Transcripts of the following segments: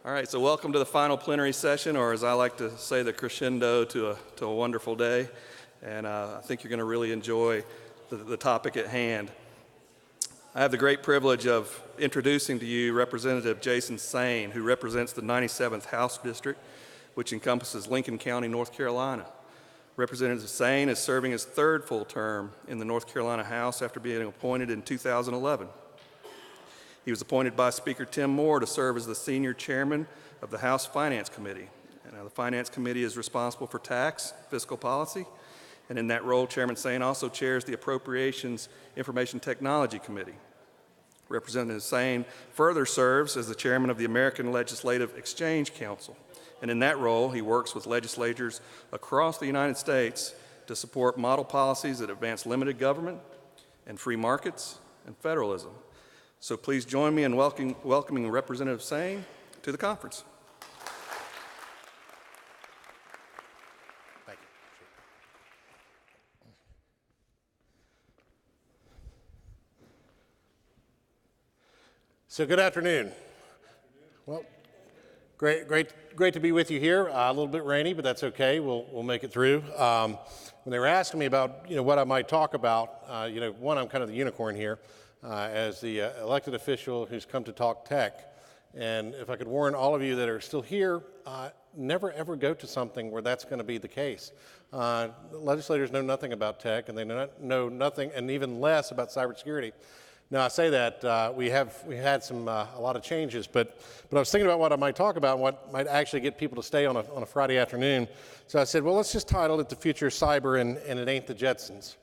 All right, so welcome to the final plenary session, or as I like to say, the crescendo to a wonderful day. And I think you're going to really enjoy the topic at hand. I have the great privilege of introducing to you Representative Jason Saine, who represents the 97th House District, which encompasses Lincoln County, North Carolina. Representative Saine is serving his third full term in the North Carolina House after being appointed in 2011. He was appointed by Speaker Tim Moore to serve as the senior chairman of the House Finance Committee. And the Finance Committee is responsible for tax, fiscal policy, and in that role, Chairman Saine also chairs the Appropriations Information Technology Committee. Representative Saine further serves as the chairman of the American Legislative Exchange Council. And in that role, he works with legislators across the United States to support model policies that advance limited government and free markets and federalism. So please join me in welcoming Representative Saine to the conference. Thank you. So good afternoon. Well, great to be with you here. A little bit rainy, but that's okay. We'll make it through. When they were asking me about what I might talk about, one, I'm kind of the unicorn here. As the elected official who's come to talk tech. And if I could warn all of you that are still here, never ever go to something where that's going to be the case. Legislators know nothing about tech, and they know nothing and even less about cybersecurity. Now I say that we had a lot of changes, but I was thinking about what I might talk about and what might actually get people to stay on a Friday afternoon. So I said, well, let's just title it "The Future of Cyber and It Ain't the Jetsons."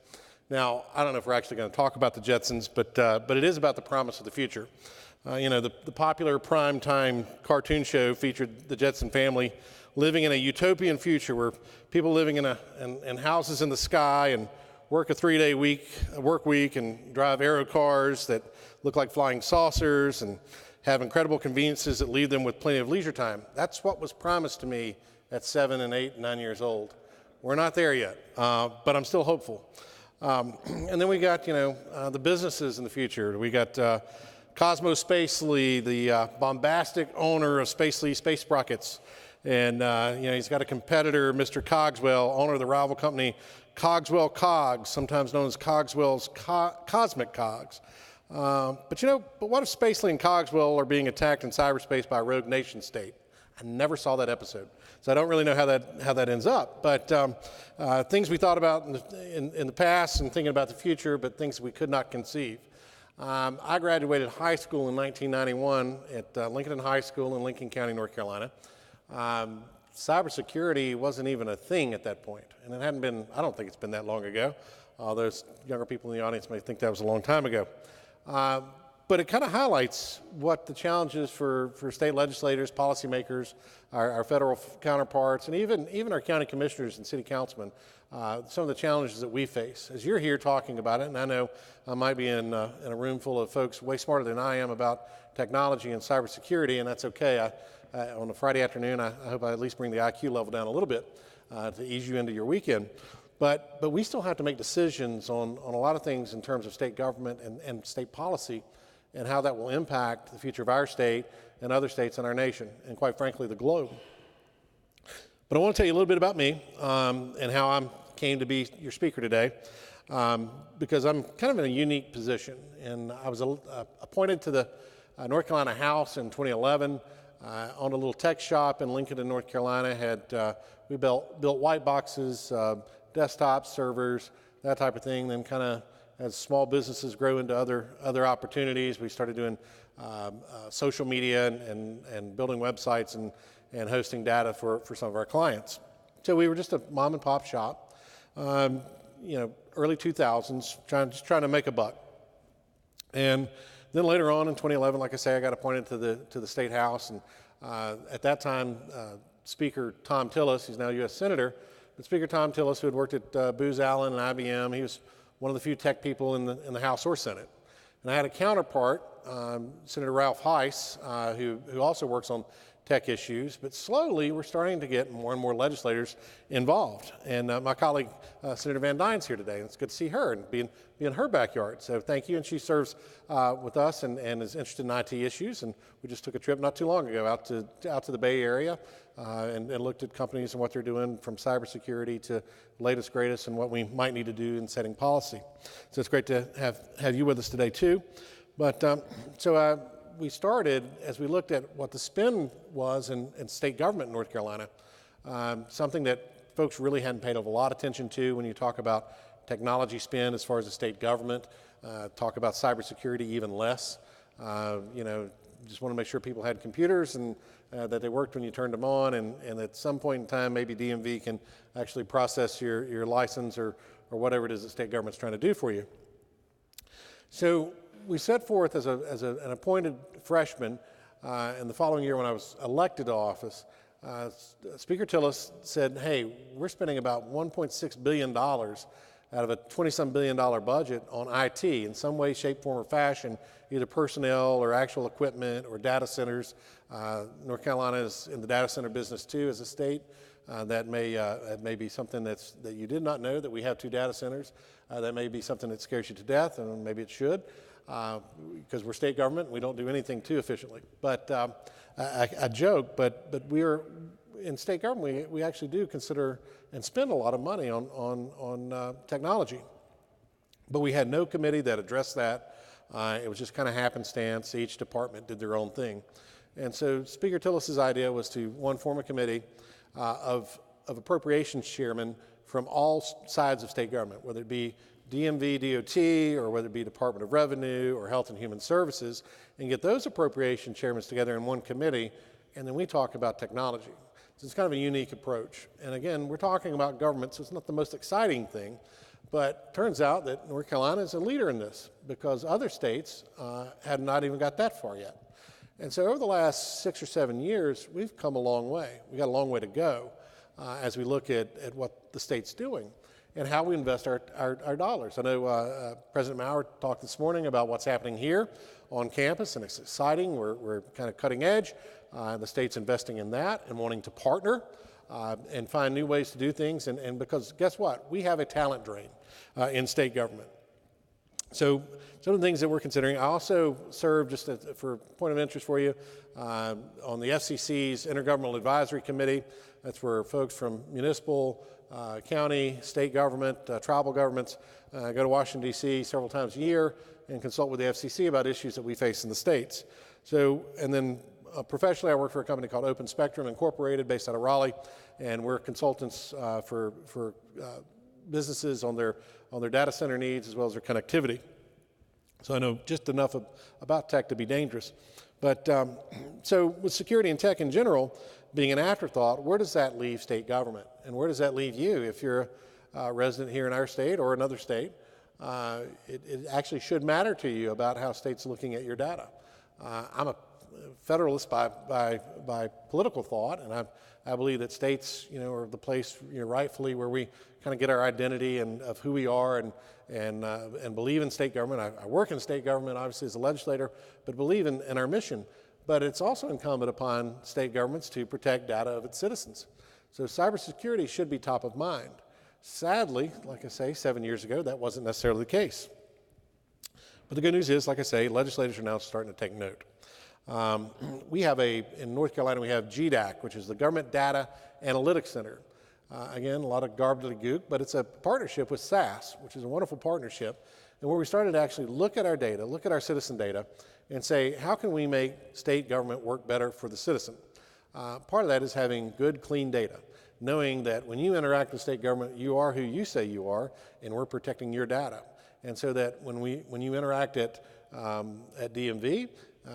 Now, I don't know if we're actually going to talk about the Jetsons, but it is about the promise of the future. The popular primetime cartoon show featured the Jetson family living in a utopian future where people living in houses in the sky and work a 3-day work week and drive aero cars that look like flying saucers and have incredible conveniences that leave them with plenty of leisure time. That's what was promised to me at 7 and 8 and 9 years old. We're not there yet, but I'm still hopeful. And then we got, the businesses in the future. We got Cosmos Spacely, the bombastic owner of Spacely Space Sprockets. And, he's got a competitor, Mr. Cogswell, owner of the rival company Cogswell Cogs, sometimes known as Cogswell's Cosmic Cogs. But what if Spacely and Cogswell are being attacked in cyberspace by a rogue nation state? I never saw that episode, so I don't really know how that ends up. But things we thought about in the past and thinking about the future, but things we could not conceive. I graduated high school in 1991 at Lincoln High School in Lincoln County, North Carolina. Cybersecurity wasn't even a thing at that point, and it hadn't been. I don't think it's been that long ago. Those younger people in the audience may think that was a long time ago. But it kind of highlights what the challenges for state legislators, policymakers, our federal counterparts, and even our county commissioners and city councilmen, some of the challenges that we face. As you're here talking about it, and I know I might be in a room full of folks way smarter than I am about technology and cybersecurity, and that's okay. On a Friday afternoon, I hope I at least bring the IQ level down a little bit to ease you into your weekend. But we still have to make decisions on a lot of things in terms of state government and state policy, and how that will impact the future of our state and other states in our nation, and quite frankly, the globe. But I want to tell you a little bit about me and how I came to be your speaker today, because I'm kind of in a unique position. And I was appointed to the North Carolina House in 2011, owned a little tech shop in Lincoln, North Carolina. We built white boxes, desktops, servers, that type of thing. Then kind of as small businesses grow into other opportunities, we started doing social media and building websites and hosting data for some of our clients. So we were just a mom and pop shop, early 2000s, just trying to make a buck. And then later on in 2011, like I say, I got appointed to the State House, and at that time, Speaker Tom Tillis, he's now U.S. Senator, but Speaker Tom Tillis, who had worked at Booz Allen and IBM, he was one of the few tech people in the House or Senate. And I had a counterpart Senator Ralph Heiss, who also works on tech issues, but slowly we're starting to get more and more legislators involved. And my colleague, Senator Van Dyne's here today, and it's good to see her and be in her backyard. So thank you, and she serves with us and is interested in IT issues. And we just took a trip not too long ago out to the Bay Area and looked at companies and what they're doing from cybersecurity to latest, greatest, and what we might need to do in setting policy. So it's great to have you with us today too. But we started, as we looked at what the spend was in state government in North Carolina, something that folks really hadn't paid a lot of attention to when you talk about technology spend as far as the state government, talk about cybersecurity even less. Just want to make sure people had computers and that they worked when you turned them on, and at some point in time, maybe DMV can actually process your license or whatever it is the state government's trying to do for you. So we set forth as an appointed freshman, and the following year when I was elected to office, Speaker Tillis said, hey, we're spending about $1.6 billion out of a $20-some billion budget on IT in some way, shape, form, or fashion, either personnel or actual equipment or data centers. North Carolina is in the data center business too as a state. That may be something that you did not know, that we have 2 data centers. That may be something that scares you to death, and maybe it should, because we're state government. We don't do anything too efficiently. But I joke, but we're in state government. We actually do consider and spend a lot of money on technology. But we had no committee that addressed that. It was just kind of happenstance. Each department did their own thing. And so Speaker Tillis's idea was to, form a committee of appropriations chairmen from all sides of state government, whether it be DMV, DOT, or whether it be Department of Revenue or Health and Human Services, and get those appropriation chairmen together in one committee, and then we talk about technology. So it's kind of a unique approach. And again, we're talking about government, so it's not the most exciting thing, but turns out that North Carolina is a leader in this because other states have not even got that far yet. And so over the last 6 or 7 years, we've come a long way. We've got a long way to go as we look at what the state's doing and how we invest our dollars. I know President Maurer talked this morning about what's happening here on campus, and it's exciting. We're kind of cutting edge. The state's investing in that and wanting to partner and find new ways to do things. And because guess what? We have a talent drain in state government. So some of the things that we're considering, I also serve, just for point of interest for you, on the FCC's Intergovernmental Advisory Committee. That's where folks from municipal, county, state government, tribal governments go to Washington, D.C. several times a year and consult with the FCC about issues that we face in the states. So, and then professionally, I work for a company called Open Spectrum Incorporated based out of Raleigh, and we're consultants for businesses on their data center needs as well as their connectivity. So I know just enough about tech to be dangerous. But so with security and tech in general being an afterthought, where does that leave state government? And where does that leave you if you're a resident here in our state or another state? It actually should matter to you about how states are looking at your data. I'm a federalist by political thought, and I believe that states, are the place, rightfully where we kind of get our identity and of who we are and believe in state government. I work in state government, obviously, as a legislator, but believe in our mission. But it's also incumbent upon state governments to protect data of its citizens. So cybersecurity should be top of mind. Sadly, like I say, 7 years ago, that wasn't necessarily the case. But the good news is, like I say, legislators are now starting to take note. In North Carolina, we have GDAC, which is the Government Data Analytics Center. Again, a lot of gobbledygook, but it's a partnership with SAS, which is a wonderful partnership, and where we started to actually look at our data, look at our citizen data, and say, how can we make state government work better for the citizen? Part of that is having good, clean data, knowing that when you interact with state government, you are who you say you are, and we're protecting your data. And so that when you interact at DMV,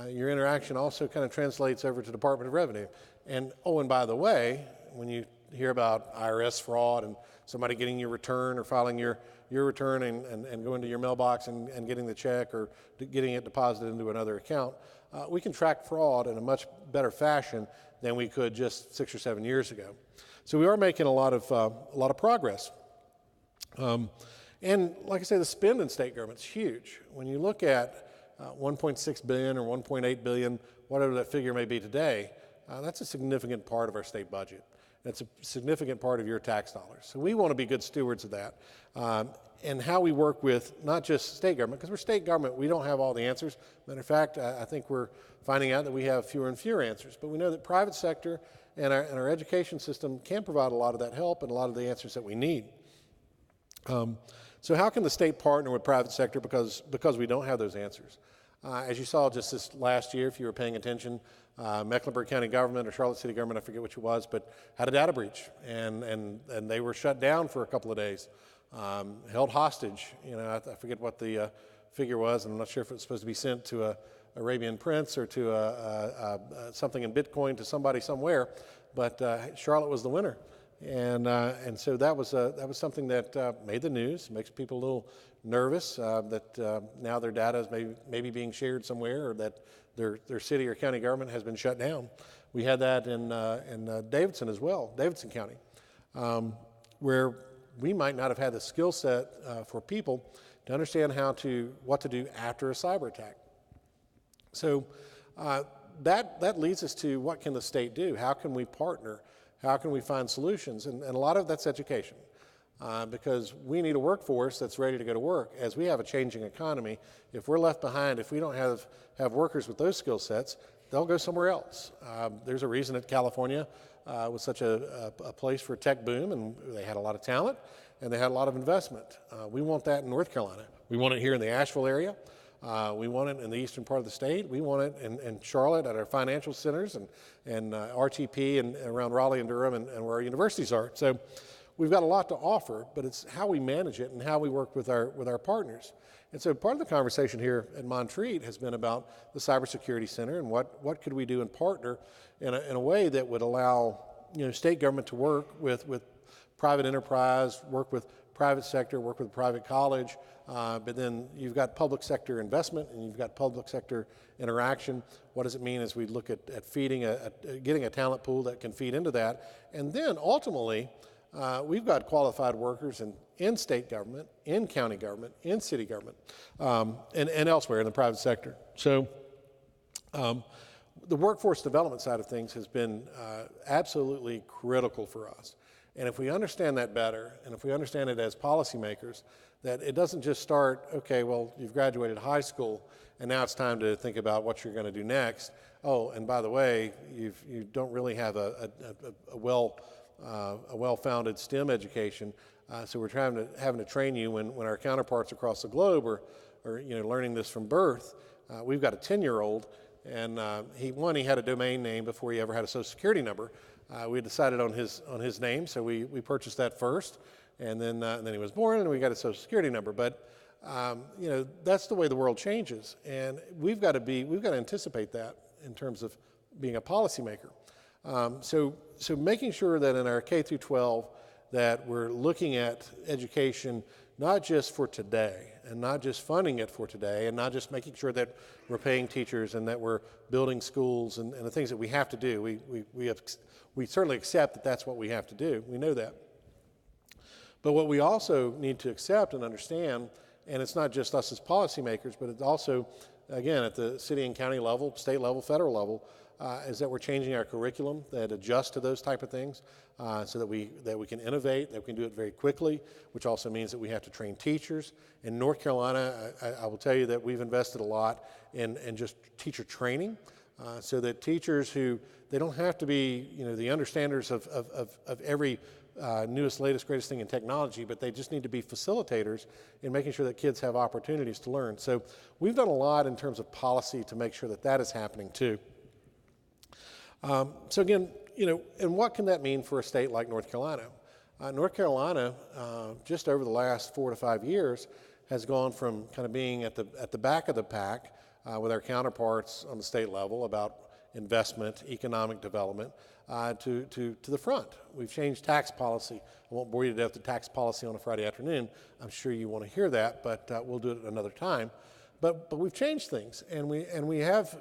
your interaction also kind of translates over to Department of Revenue. And by the way, when you hear about IRS fraud and somebody getting your return or filing your return and going to your mailbox and getting the check or getting it deposited into another account, we can track fraud in a much better fashion than we could just 6 or 7 years ago. So we are making a lot of progress. And like I say, the spend in state government is huge. When you look at 1.6 billion or 1.8 billion, whatever that figure may be today, that's a significant part of our state budget. It's a significant part of your tax dollars. So we want to be good stewards of that. And how we work with not just state government, because we're state government, we don't have all the answers. Matter of fact, I think we're finding out that we have fewer and fewer answers. But we know that private sector and our education system can provide a lot of that help and a lot of the answers that we need. So how can the state partner with private sector because we don't have those answers? As you saw just this last year, if you were paying attention, Mecklenburg County government or Charlotte City government, I forget which it was, but had a data breach, and they were shut down for a couple of days, held hostage. You know, I forget what the figure was, and I'm not sure if it was supposed to be sent to a Arabian prince or to something in Bitcoin to somebody somewhere, but Charlotte was the winner. And so that was something that made the news, makes people a little nervous that now their data is maybe being shared somewhere, or that their city or county government has been shut down. We had that in Davidson as well, Davidson County, where we might not have had the skill set for people to understand what to do after a cyber attack. So that leads us to, what can the state do? How can we partner? How can we find solutions? And a lot of that's education, because we need a workforce that's ready to go to work. As we have a changing economy, if we're left behind, if we don't have workers with those skill sets, they'll go somewhere else. There's a reason that California was such a place for a tech boom, and they had a lot of talent, and they had a lot of investment. We want that in North Carolina. We want it here in the Asheville area. We want it in the eastern part of the state. We want it in Charlotte at our financial centers and RTP and around Raleigh and Durham and where our universities are. So we've got a lot to offer, but it's how we manage it and how we work with our partners. And so part of the conversation here at Montreat has been about the Cybersecurity Center and what could we do and partner in a way that would allow state government to work with private enterprise, work with private sector, work with private college, but then you've got public sector investment and you've got public sector interaction. What does it mean as we look at feeding, getting a talent pool that can feed into that? And then ultimately, we've got qualified workers in state government, in county government, in city government, and elsewhere in the private sector. So the workforce development side of things has been absolutely critical for us. And if we understand that better, and if we understand it as policymakers, that it doesn't just start, okay, well, you've graduated high school, and now it's time to think about what you're going to do next. Oh, and by the way, you don't really have a well-founded STEM education, so we're having to train you when our counterparts across the globe are learning this from birth. We've got a 10-year-old, and he had a domain name before he ever had a Social Security number. We decided on his name, so we purchased that first, and then he was born, and we got a Social Security number. But that's the way the world changes, and we've got to anticipate that in terms of being a policymaker. So making sure that in our K through 12 that we're looking at education not just for today, and not just funding it for today, and not just making sure that we're paying teachers and that we're building schools and the things that we have to do. We certainly accept that that's what we have to do. We know that. But what we also need to accept and understand, and it's not just us as policymakers, but it's also, again, at the city and county level, state level, federal level, is that we're changing our curriculum that adjusts to those type of things, so that we can innovate, that we can do it very quickly, which also means that we have to train teachers. In North Carolina, I will tell you that we've invested a lot in just teacher training, so that teachers they don't have to be the understanders of every newest, latest, greatest thing in technology, but they just need to be facilitators in making sure that kids have opportunities to learn. So we've done a lot in terms of policy to make sure that is happening too. So again, and what can that mean for a state like North Carolina? North Carolina, just over the last 4 to 5 years, has gone from kind of being at the back of the pack with our counterparts on the state level about investment, economic development, to the front. We've changed tax policy. I won't bore you to death with tax policy on a Friday afternoon. I'm sure you want to hear that, but we'll do it another time. But we've changed things, and we have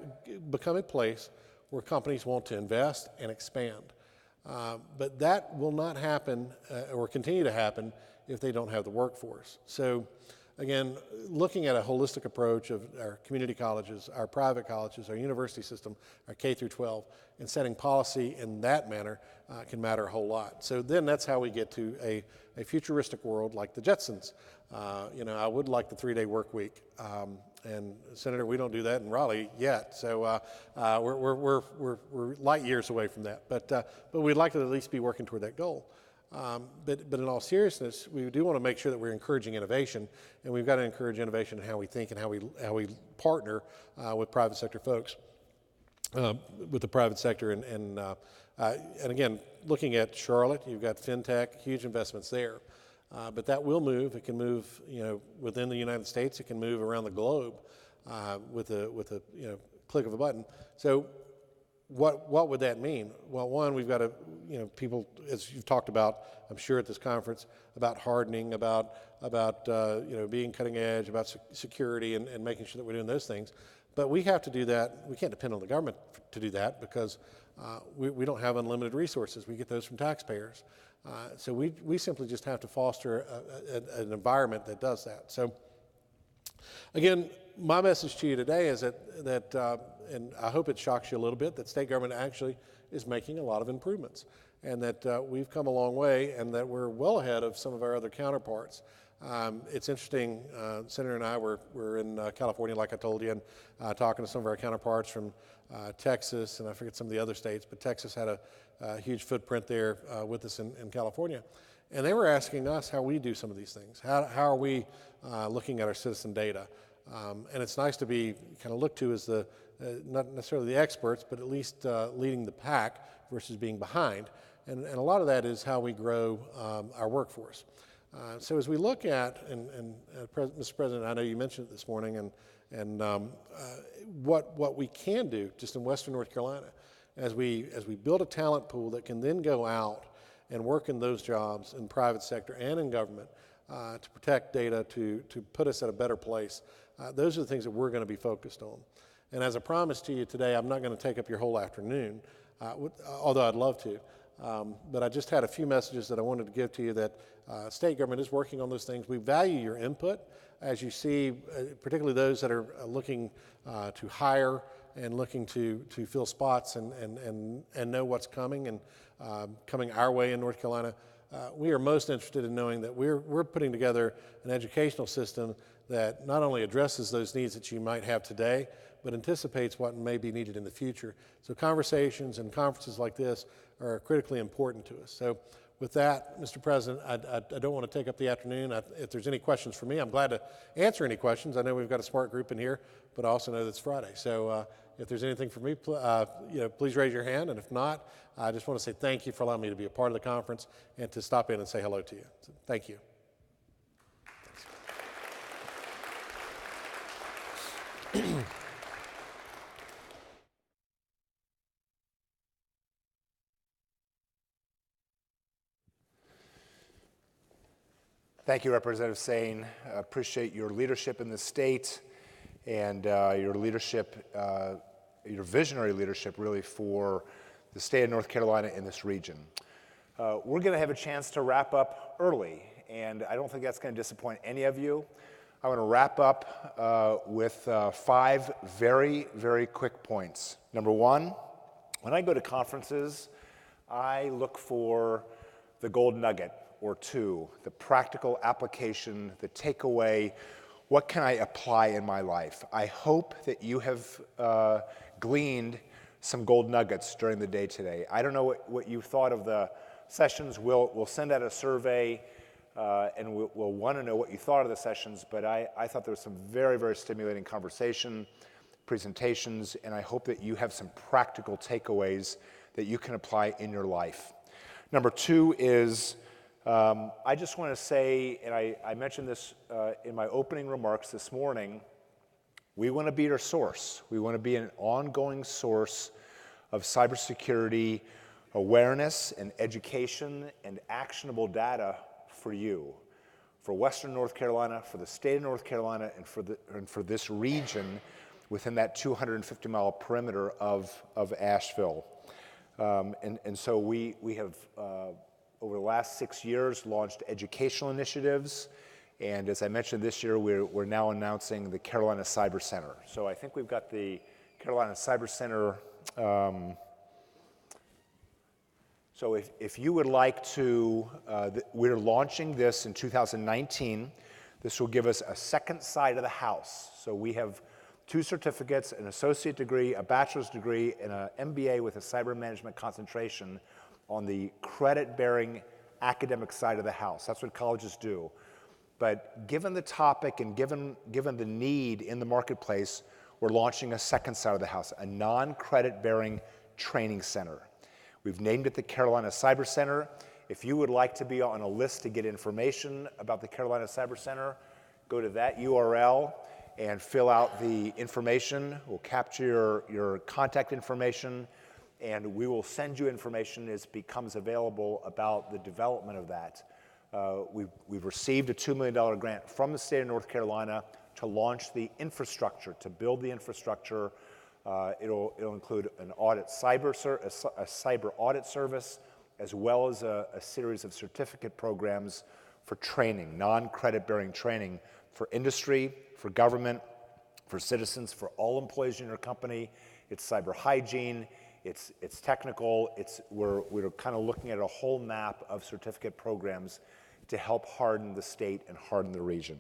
become a place where companies want to invest and expand. But that will not happen or continue to happen if they don't have the workforce. So again, looking at a holistic approach of our community colleges, our private colleges, our university system, our K through 12, and setting policy in that manner can matter a whole lot. So then that's how we get to a futuristic world like the Jetsons. I would like the 3-day work week. And Senator, we don't do that in Raleigh yet, so we're light years away from that. But we'd like to at least be working toward that goal. But in all seriousness, we do want to make sure that we're encouraging innovation, and we've got to encourage innovation in how we think and how we partner with private sector folks, with the private sector, and again, looking at Charlotte, you've got fintech, huge investments there. But that will move. It can move, within the United States. It can move around the globe with a click of a button. So, what would that mean? Well, one, we've got to, people, as you've talked about, I'm sure at this conference, about hardening, about being cutting edge, about security, and making sure that we're doing those things. But we have to do that. We can't depend on the government to do that because we don't have unlimited resources. We get those from taxpayers. So we simply just have to foster an environment that does that. So again, my message to you today is that and I hope it shocks you a little bit, that state government actually is making a lot of improvements, and that we've come a long way, and that we're well ahead of some of our other counterparts. It's interesting, Senator and I were in California, like I told you, and talking to some of our counterparts from Texas, and I forget some of the other states, but Texas had a huge footprint there with us in California. And they were asking us how we do some of these things. How are we looking at our citizen data? And it's nice to be kind of looked to as not necessarily the experts, but at least leading the pack versus being behind. And a lot of that is how we grow our workforce. So as we look at, Mr. President, I know you mentioned it this morning, and what we can do just in Western North Carolina, as we build a talent pool that can then go out and work in those jobs in private sector and in government to protect data, to put us at a better place. Those are the things that we're going to be focused on. And as I promised to you today, I'm not going to take up your whole afternoon, although I'd love to. But I just had a few messages that I wanted to give to you that state government is working on those things. We value your input, as you see, particularly those that are looking to hire and looking to fill spots and know what's coming and coming our way in North Carolina. We are most interested in knowing that we're putting together an educational system that not only addresses those needs that you might have today, but anticipates what may be needed in the future. So conversations and conferences like this are critically important to us. So with that, Mr. President, I don't want to take up the afternoon. If there's any questions for me, I'm glad to answer any questions. I know we've got a smart group in here, but I also know that it's Friday. So if there's anything for me, please raise your hand. And if not, I just want to say thank you for allowing me to be a part of the conference and to stop in and say hello to you. So thank you. Thank you, Representative Saine. Appreciate your leadership in the state and your leadership, your visionary leadership, really, for the state of North Carolina in this region. We're going to have a chance to wrap up early, and I don't think that's going to disappoint any of you. I want to wrap up with 5 very, very quick points. Number 1, when I go to conferences, I look for the gold nugget or 2, the practical application, the takeaway. What can I apply in my life? I hope that you have gleaned some gold nuggets during the day today. I don't know what you thought of the sessions. We'll send out a survey and we'll want to know what you thought of the sessions, but I thought there was some very, very stimulating conversation, presentations, and I hope that you have some practical takeaways that you can apply in your life. Number 2 is, I just want to say, and I mentioned this in my opening remarks this morning, we want to be your source. We want to be an ongoing source of cybersecurity awareness and education and actionable data for you, for Western North Carolina, for the state of North Carolina, and for this region within that 250-mile perimeter of Asheville. And so we have, over the last 6 years, launched educational initiatives And as I mentioned this year, we're now announcing the Carolina Cyber Center. So I think we've got the Carolina Cyber Center. So if you would like to, we're launching this in 2019. This will give us a second side of the house. So we have 2 certificates, an associate degree, a bachelor's degree, and an MBA with a cyber management concentration on the credit-bearing academic side of the house. That's what colleges do. But given the topic and given the need in the marketplace, we're launching a second side of the house, a non-credit-bearing training center. We've named it the Carolina Cyber Center. If you would like to be on a list to get information about the Carolina Cyber Center, go to that URL and fill out the information. We'll capture your contact information, and we will send you information as it becomes available about the development of that. We've received a $2 million grant from the state of North Carolina to launch the infrastructure, to build the infrastructure. It'll include an a cyber audit service, as well as a series of certificate programs for training, non-credit-bearing training for industry, for government, for citizens, for all employees in your company. It's cyber hygiene, it's technical, we're kind of looking at a whole map of certificate programs to help harden the state and harden the region.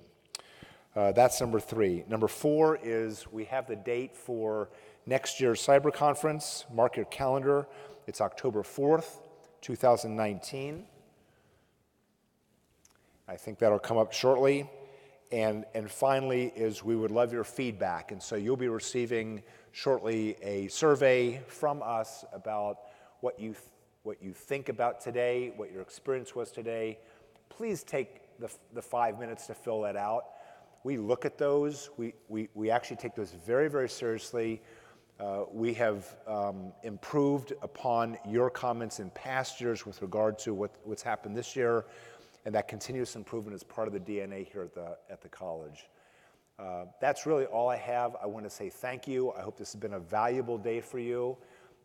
That's number 3. Number 4 is we have the date for next year's cyber conference. Mark your calendar. It's October 4th, 2019. I think that'll come up shortly. And finally is we would love your feedback. And so you'll be receiving shortly a survey from us about what you think about today, what your experience was today. Please take the 5 minutes to fill that out. We look at those. We actually take those very, very seriously. We have improved upon your comments in past years with regard to what's happened this year, and that continuous improvement is part of the DNA here at the college. That's really all I have. I want to say thank you. I hope this has been a valuable day for you,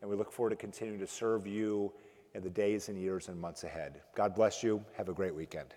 and we look forward to continuing to serve you in the days and years and months ahead. God bless you. Have a great weekend.